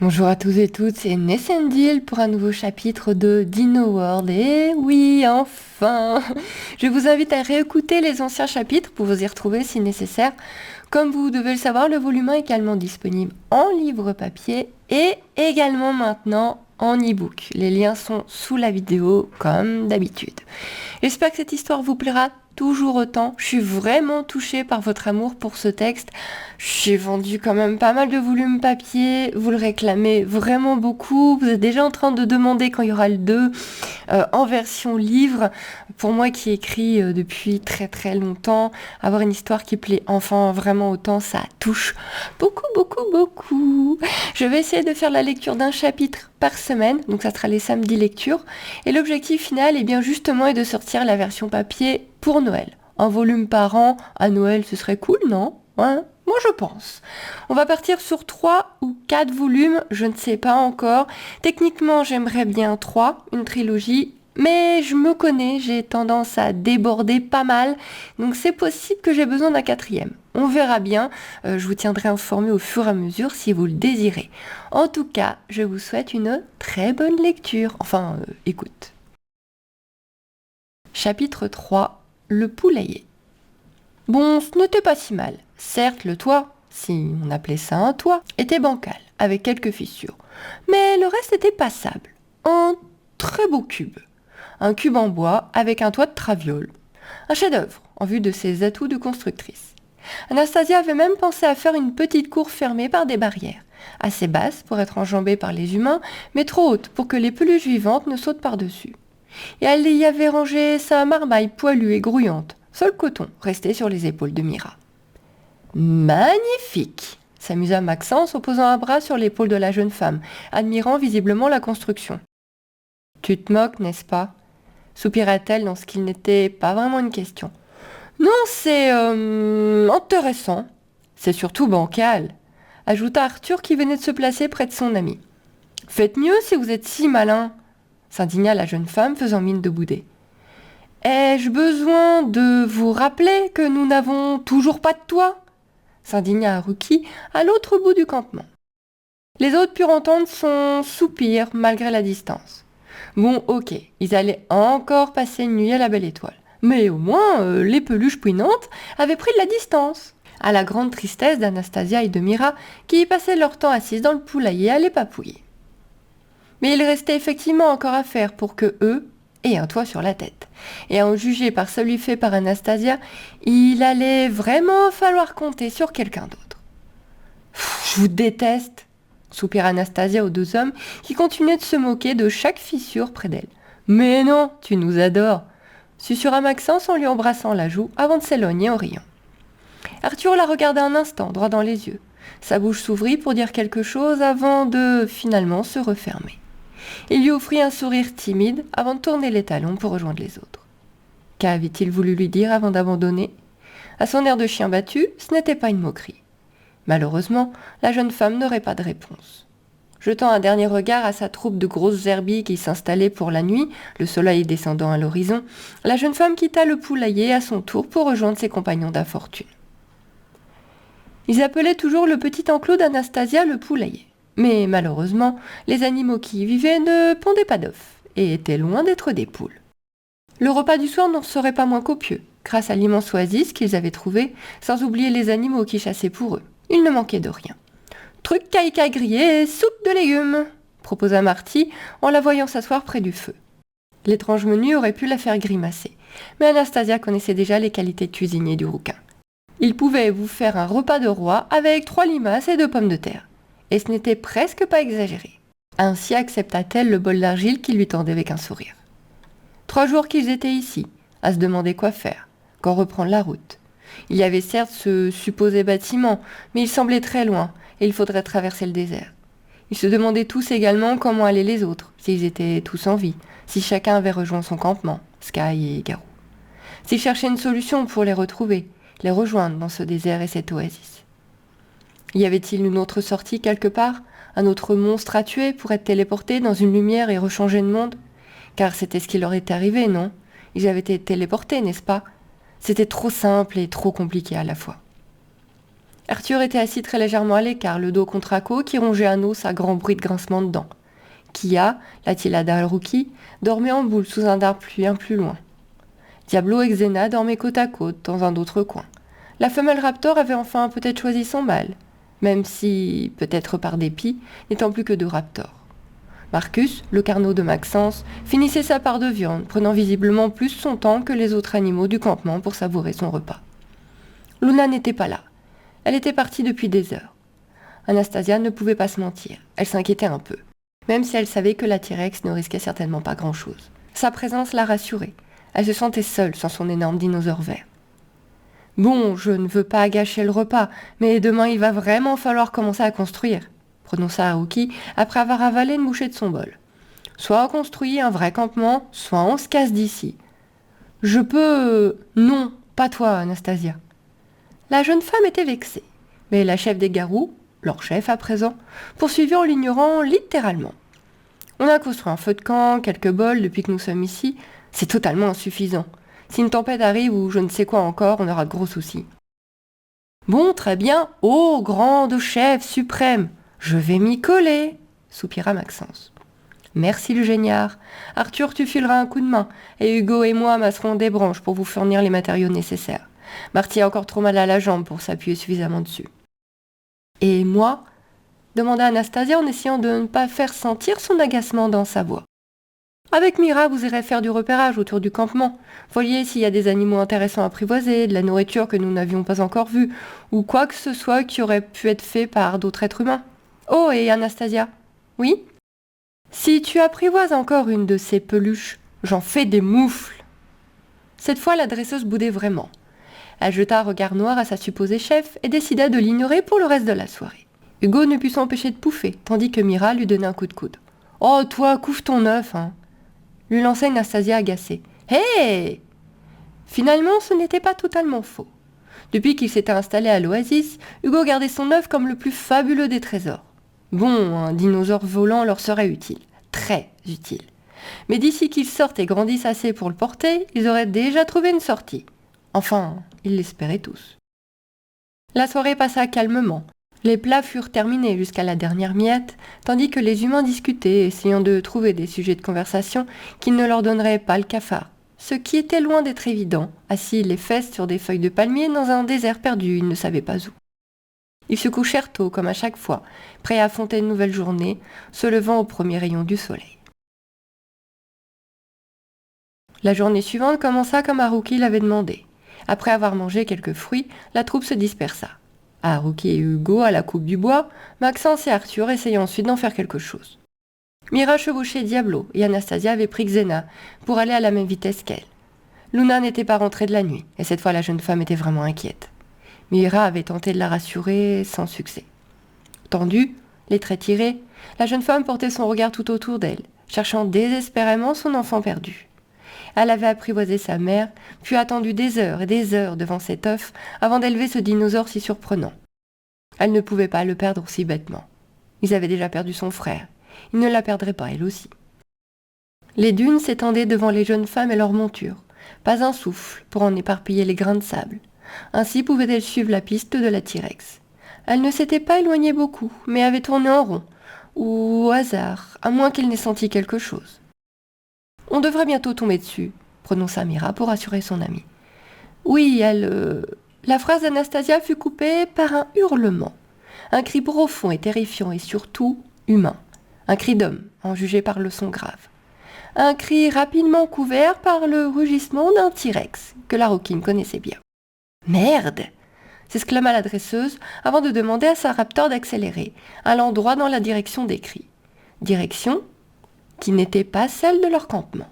Bonjour à tous et toutes, c'est Nessendil pour un nouveau chapitre de Dino World. Et oui, enfin Je vous invite à réécouter les anciens chapitres pour vous y retrouver si nécessaire. Comme vous devez le savoir, le volume 1 est également disponible en livre papier et également maintenant en e-book. Les liens sont sous la vidéo comme d'habitude. J'espère que cette histoire vous plaira toujours autant. Je suis vraiment touchée par votre amour pour ce texte. J'ai vendu quand même pas mal de volumes papier. Vous le réclamez vraiment beaucoup. Vous êtes déjà en train de demander quand il y aura le 2 en version livre. Pour moi qui écris depuis très très longtemps, avoir une histoire qui plaît enfin vraiment autant, ça touche beaucoup. Je vais essayer de faire la lecture d'un chapitre par semaine, donc ça sera les samedis lecture. Et l'objectif final, bien justement, est de sortir la version papier pour Noël. Un volume par an, à Noël, ce serait cool, non ? Hein ? Moi, je pense. On va partir sur 3 ou 4 volumes, je ne sais pas encore. Techniquement, j'aimerais bien 3, une trilogie. Mais je me connais, j'ai tendance à déborder pas mal, donc c'est possible que j'ai besoin d'un 4e. On verra bien, je vous tiendrai informé au fur et à mesure si vous le désirez. En tout cas, je vous souhaite une très bonne lecture, écoute. Chapitre 3, le poulailler. Bon, ce n'était pas si mal. Certes, le toit, si on appelait ça un toit, était bancal, avec quelques fissures. Mais le reste était passable. Un très beau cube. Un cube en bois avec un toit de traviole. Un chef-d'œuvre en vue de ses atouts de constructrice. Anastasia avait même pensé à faire une petite cour fermée par des barrières, assez basses pour être enjambées par les humains, mais trop hautes pour que les peluches vivantes ne sautent par-dessus. Et elle y avait rangé sa marmaille poilue et grouillante, seul coton resté sur les épaules de Mira. Magnifique, s'amusa Maxence en posant un bras sur l'épaule de la jeune femme, admirant visiblement la construction. Tu te moques, n'est-ce pas ? Soupira-t-elle dans ce qu'il n'était pas vraiment une question. Non, c'est intéressant. C'est surtout bancal, ajouta Arthur qui venait de se placer près de son ami. Faites mieux si vous êtes si malin, s'indigna la jeune femme faisant mine de bouder. Ai-je besoin de vous rappeler que nous n'avons toujours pas de toit ? S'indigna Haruki à l'autre bout du campement. Les autres purent entendre son soupir malgré la distance. Bon, ok, ils allaient encore passer une nuit à la belle étoile. Mais au moins, les peluches pouinantes avaient pris de la distance. À la grande tristesse d'Anastasia et de Mira, qui passaient leur temps assises dans le poulailler à les papouiller. Mais il restait effectivement encore à faire pour que eux aient un toit sur la tête. Et à en juger par celui fait par Anastasia, il allait vraiment falloir compter sur quelqu'un d'autre. Je vous déteste, soupira Anastasia aux 2 hommes qui continuaient de se moquer de chaque fissure près d'elle. Mais non, tu nous adores, susurra Maxence en lui embrassant la joue avant de s'éloigner en riant. Arthur la regarda un instant droit dans les yeux. Sa bouche s'ouvrit pour dire quelque chose avant de finalement se refermer. Il lui offrit un sourire timide avant de tourner les talons pour rejoindre les autres. Qu'avait-il voulu lui dire avant d'abandonner ? À son air de chien battu, ce n'était pas une moquerie. Malheureusement, la jeune femme n'aurait pas de réponse. Jetant un dernier regard à sa troupe de grosses herbiers qui s'installaient pour la nuit, le soleil descendant à l'horizon, la jeune femme quitta le poulailler à son tour pour rejoindre ses compagnons d'infortune. Ils appelaient toujours le petit enclos d'Anastasia le poulailler. Mais malheureusement, les animaux qui y vivaient ne pondaient pas d'œufs et étaient loin d'être des poules. Le repas du soir n'en serait pas moins copieux, grâce à l'immense oasis qu'ils avaient trouvé, sans oublier les animaux qui chassaient pour eux. Il ne manquait de rien. Truc caïca grillé et soupe de légumes, proposa Marty en la voyant s'asseoir près du feu. L'étrange menu aurait pu la faire grimacer, mais Anastasia connaissait déjà les qualités de cuisinier du rouquin. Il pouvait vous faire un repas de roi avec 3 limaces et 2 pommes de terre. Et ce n'était presque pas exagéré. Ainsi accepta-t-elle le bol d'argile qu'il lui tendait avec un sourire. 3 jours qu'ils étaient ici, à se demander quoi faire, quand reprendre la route. Il y avait certes ce supposé bâtiment, mais il semblait très loin, et il faudrait traverser le désert. Ils se demandaient tous également comment allaient les autres, s'ils étaient tous en vie, si chacun avait rejoint son campement, Sky et Garou. S'ils cherchaient une solution pour les retrouver, les rejoindre dans ce désert et cette oasis. Y avait-il une autre sortie quelque part ? Un autre monstre à tuer pour être téléporté dans une lumière et rechanger de monde ? Car c'était ce qui leur était arrivé, non ? Ils avaient été téléportés, n'est-ce pas ? C'était trop simple et trop compliqué à la fois. Arthur était assis très légèrement à l'écart, le dos contre Ako, qui rongeait un os à grand bruit de grincement de dents. Kia, la Tylada Al-Rookie, dormait en boule sous un arbre bien plus loin. Diablo et Xena dormaient côte à côte, dans un autre coin. La femelle raptor avait enfin peut-être choisi son mâle, même si, peut-être par dépit, n'étant plus que deux raptors. Marcus, le carnot de Maxence, finissait sa part de viande, prenant visiblement plus son temps que les autres animaux du campement pour savourer son repas. Luna n'était pas là. Elle était partie depuis des heures. Anastasia ne pouvait pas se mentir. Elle s'inquiétait un peu, même si elle savait que la T-Rex ne risquait certainement pas grand-chose. Sa présence la rassurait. Elle se sentait seule sans son énorme dinosaure vert. « Bon, je ne veux pas gâcher le repas, mais demain il va vraiment falloir commencer à construire », prononça Haruki après avoir avalé une bouchée de son bol. « Soit on construit un vrai campement, soit on se casse d'ici. »« Je peux... Non, pas toi, Anastasia. » La jeune femme était vexée, mais la chef des garous, leur chef à présent, poursuivit en l'ignorant littéralement. « On a construit un feu de camp, quelques bols depuis que nous sommes ici. C'est totalement insuffisant. Si une tempête arrive ou je ne sais quoi encore, on aura de gros soucis. »« Bon, très bien. Ô grande chef suprême, je vais m'y coller, » soupira Maxence. « Merci le géniard. Arthur, tu fileras un coup de main, et Hugo et moi masserons des branches pour vous fournir les matériaux nécessaires. Marty a encore trop mal à la jambe pour s'appuyer suffisamment dessus. »« Et moi ?» demanda Anastasia en essayant de ne pas faire sentir son agacement dans sa voix. « Avec Mira, vous irez faire du repérage autour du campement. Voyez s'il y a des animaux intéressants à apprivoiser, de la nourriture que nous n'avions pas encore vue, ou quoi que ce soit qui aurait pu être fait par d'autres êtres humains. Oh, et Anastasia ? Oui ? Si tu apprivoises encore une de ces peluches, j'en fais des moufles. » Cette fois, la dresseuse boudait vraiment. Elle jeta un regard noir à sa supposée chef et décida de l'ignorer pour le reste de la soirée. Hugo ne put s'empêcher de pouffer, tandis que Mira lui donnait un coup de coude. « Oh, toi, couvre ton œuf, hein !» lui lançait Anastasia agacée. « Hé !» Finalement, ce n'était pas totalement faux. Depuis qu'il s'était installé à l'Oasis, Hugo gardait son œuf comme le plus fabuleux des trésors. Bon, un dinosaure volant leur serait utile, très utile. Mais d'ici qu'ils sortent et grandissent assez pour le porter, ils auraient déjà trouvé une sortie. Enfin, ils l'espéraient tous. La soirée passa calmement. Les plats furent terminés jusqu'à la dernière miette, tandis que les humains discutaient, essayant de trouver des sujets de conversation qui ne leur donneraient pas le cafard. Ce qui était loin d'être évident, assis les fesses sur des feuilles de palmier dans un désert perdu, ils ne savaient pas où. Ils se couchèrent tôt, comme à chaque fois, prêts à affronter une nouvelle journée, se levant au premier rayon du soleil. La journée suivante commença comme Haruki l'avait demandé. Après avoir mangé quelques fruits, la troupe se dispersa. Haruki et Hugo à la coupe du bois, Maxence et Arthur essayant ensuite d'en faire quelque chose. Mira chevauchait Diablo et Anastasia avait pris Xena pour aller à la même vitesse qu'elle. Luna n'était pas rentrée de la nuit, et cette fois la jeune femme était vraiment inquiète. Mira avait tenté de la rassurer sans succès. Tendue, les traits tirés, la jeune femme portait son regard tout autour d'elle, cherchant désespérément son enfant perdu. Elle avait apprivoisé sa mère, puis attendu des heures et des heures devant cet œuf avant d'élever ce dinosaure si surprenant. Elle ne pouvait pas le perdre si bêtement. Ils avaient déjà perdu son frère. Ils ne la perdraient pas, elle aussi. Les dunes s'étendaient devant les jeunes femmes et leurs montures. Pas un souffle pour en éparpiller les grains de sable. Ainsi pouvait-elle suivre la piste de la T-Rex. Elle ne s'était pas éloignée beaucoup, mais avait tourné en rond, ou au hasard, à moins qu'elle n'ait senti quelque chose. « On devrait bientôt tomber dessus », prononça Mira pour rassurer son amie. « Oui, elle... La phrase d'Anastasia fut coupée par un hurlement. Un cri profond et terrifiant et surtout humain. Un cri d'homme, en jugé par le son grave. Un cri rapidement couvert par le rugissement d'un T-Rex, que la Rookie connaissait bien. « Merde !» s'exclama la dresseuse avant de demander à sa raptor d'accélérer, allant droit dans la direction des cris. Direction qui n'était pas celle de leur campement.